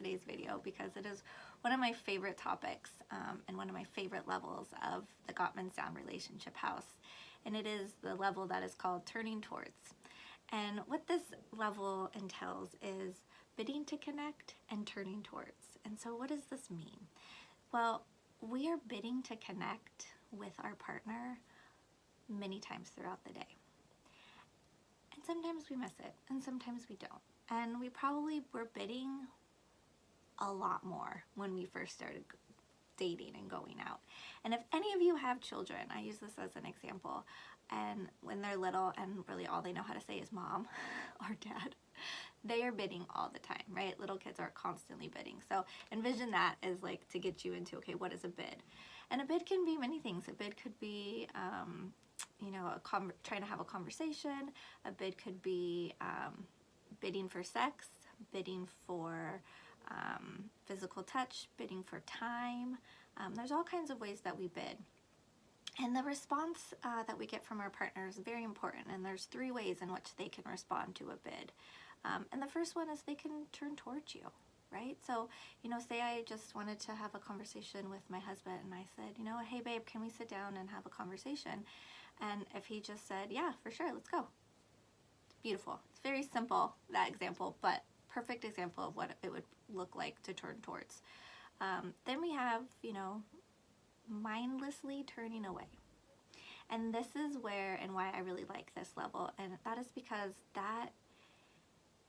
today's video because it is one of my favorite topics and one of my favorite levels of the Gottman Sound Relationship House. And it is the level that is called turning towards. And what this level entails is bidding to connect and turning towards. And so what does this mean? Well, we are bidding to connect with our partner many times throughout the day. And sometimes we miss it, and sometimes we don't. And we probably were bidding a lot more when we first started dating and going out. And if any of you have children, I use this as an example, and when they're little and really all they know how to say is mom or dad, they are bidding all the time, right? Little kids are constantly bidding. So envision that as like to get you into, okay, what is a bid? And a bid can be many things. A bid could be, trying to have a conversation. A bid could be bidding for sex, bidding for physical touch, bidding for time. There's all kinds of ways that we bid. And the response that we get from our partner is very important. And there's 3 ways in which they can respond to a bid. And the first one is they can turn towards you, right? So, say I just wanted to have a conversation with my husband and I said, hey babe, can we sit down and have a conversation? And if he just said, yeah, for sure, let's go. Beautiful. It's very simple, that example, but perfect example of what it would look like to turn towards. Then we have, mindlessly turning away. And this is where and why I really like this level. And that is because that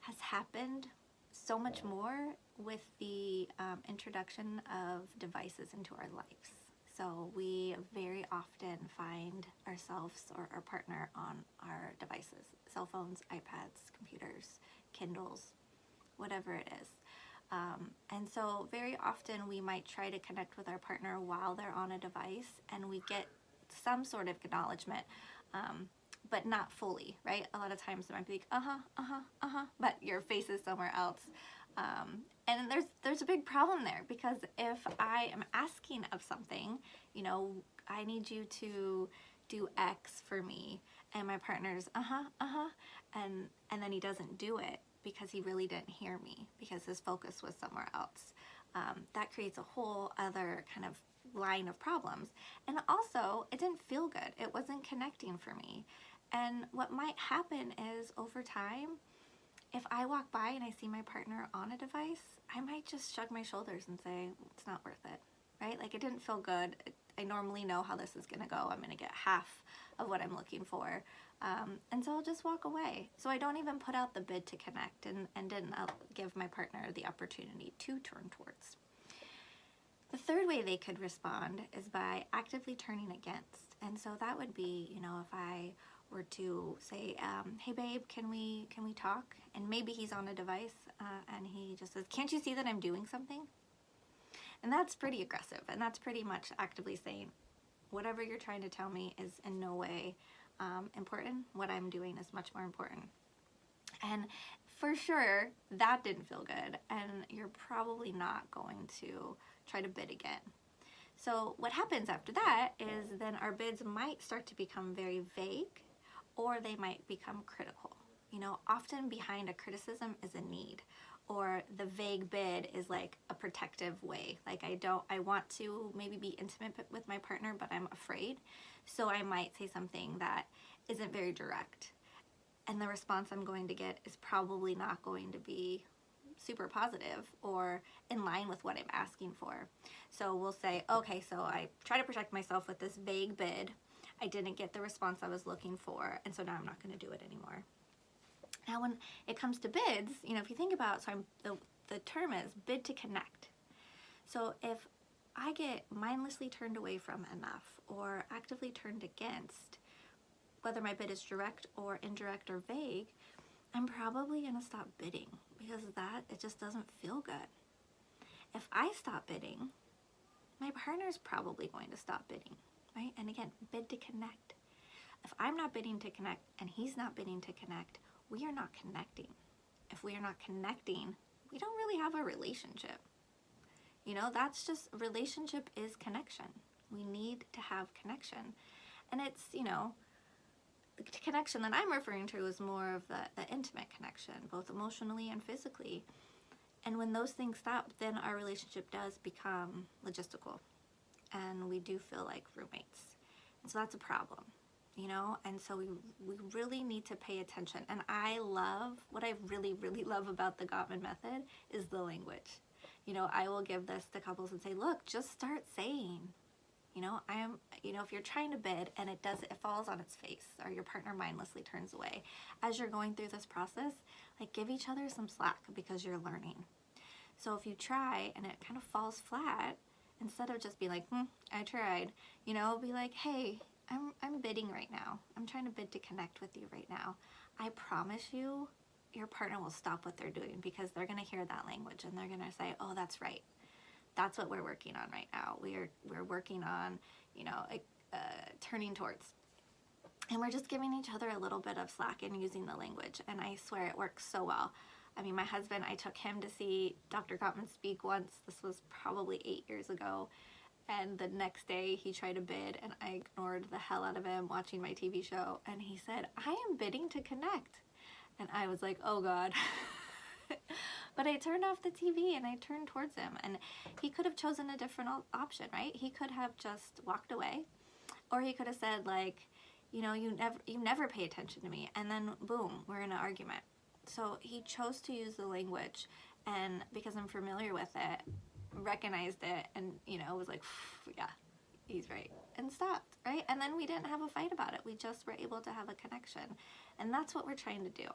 has happened so much more with the introduction of devices into our lives. So we very often find ourselves or our partner on our devices, cell phones, iPads, computers, Kindles, whatever it is. And so very often we might try to connect with our partner while they're on a device and we get some sort of acknowledgement, but not fully, right? A lot of times it might be like, but your face is somewhere else. And there's a big problem there because if I am asking of something, I need you to do X for me, and my partner's and then he doesn't do it because he really didn't hear me because his focus was somewhere else. That creates a whole other kind of line of problems. And also, it didn't feel good. It wasn't connecting for me. And what might happen is over time, if I walk by and I see my partner on a device, I might just shrug my shoulders and say, it's not worth it, right? Like, it didn't feel good. I normally know how this is going to go. I'm going to get half of what I'm looking for. And so I'll just walk away. So I don't even put out the bid to connect and didn't give my partner the opportunity to turn towards. The third way they could respond is by actively turning against. And so that would be, if I were to say, hey babe, can we talk? And maybe he's on a device and he just says, can't you see that I'm doing something? And that's pretty aggressive. And that's pretty much actively saying, whatever you're trying to tell me is in no way important. What I'm doing is much more important. And for sure, that didn't feel good. And you're probably not going to try to bid again. So what happens after that is then our bids might start to become very vague, or they might become critical. Often behind a criticism is a need, or the vague bid is like a protective way. Like I want to maybe be intimate with my partner, but I'm afraid. So I might say something that isn't very direct. And the response I'm going to get is probably not going to be super positive or in line with what I'm asking for. So we'll say, okay, so I try to protect myself with this vague bid. I didn't get the response I was looking for, and so now I'm not going to do it anymore. Now when it comes to bids, if you think about, the term is bid to connect. So if I get mindlessly turned away from enough or actively turned against, whether my bid is direct or indirect or vague, I'm probably going to stop bidding because it just doesn't feel good. If I stop bidding, my partner's probably going to stop bidding, right? And again, bid to connect. If I'm not bidding to connect and he's not bidding to connect, we are not connecting. If we are not connecting, we don't really have a relationship. That's just, relationship is connection. We need to have connection. And it's, the connection that I'm referring to is more of the intimate connection, both emotionally and physically. And when those things stop, then our relationship does become logistical, and we do feel like roommates. And so that's a problem, you know? And so we really need to pay attention. And what I really, really love about the Gottman method is the language. You know, I will give this to couples and say, look, just start saying, if you're trying to bid and it falls on its face, or your partner mindlessly turns away, as you're going through this process, like, give each other some slack, because you're learning. So if you try and it kind of falls flat, instead of just be like, I tried, be like, hey, I'm bidding right now. I'm trying to bid to connect with you right now. I promise you, your partner will stop what they're doing, because they're going to hear that language and they're going to say, oh, that's right. That's what we're working on right now. We're working on, turning towards. And we're just giving each other a little bit of slack and using the language. And I swear it works so well. I mean, my husband, I took him to see Dr. Gottman speak once. This was probably 8 years ago. And the next day he tried to bid, and I ignored the hell out of him watching my TV show. And he said, I am bidding to connect. And I was like, oh God. But I turned off the TV and I turned towards him. And he could have chosen a different option, right? He could have just walked away. Or he could have said, like, you never pay attention to me. And then boom, we're in an argument. So he chose to use the language, and because I'm familiar with it, recognized it, and was like, yeah, he's right, and stopped, right? And then we didn't have a fight about it. We just were able to have a connection, and that's what we're trying to do.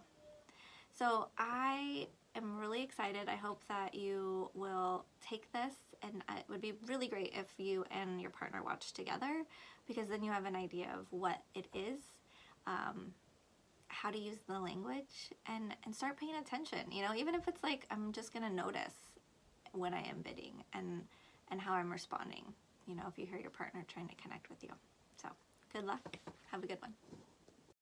So I am really excited. I hope that you will take this, and it would be really great if you and your partner watch together, because then you have an idea of what it is, how to use the language, and start paying attention. Even if it's like, I'm just gonna notice when I am bidding and how I'm responding, if you hear your partner trying to connect with you. So good luck. Have a good one.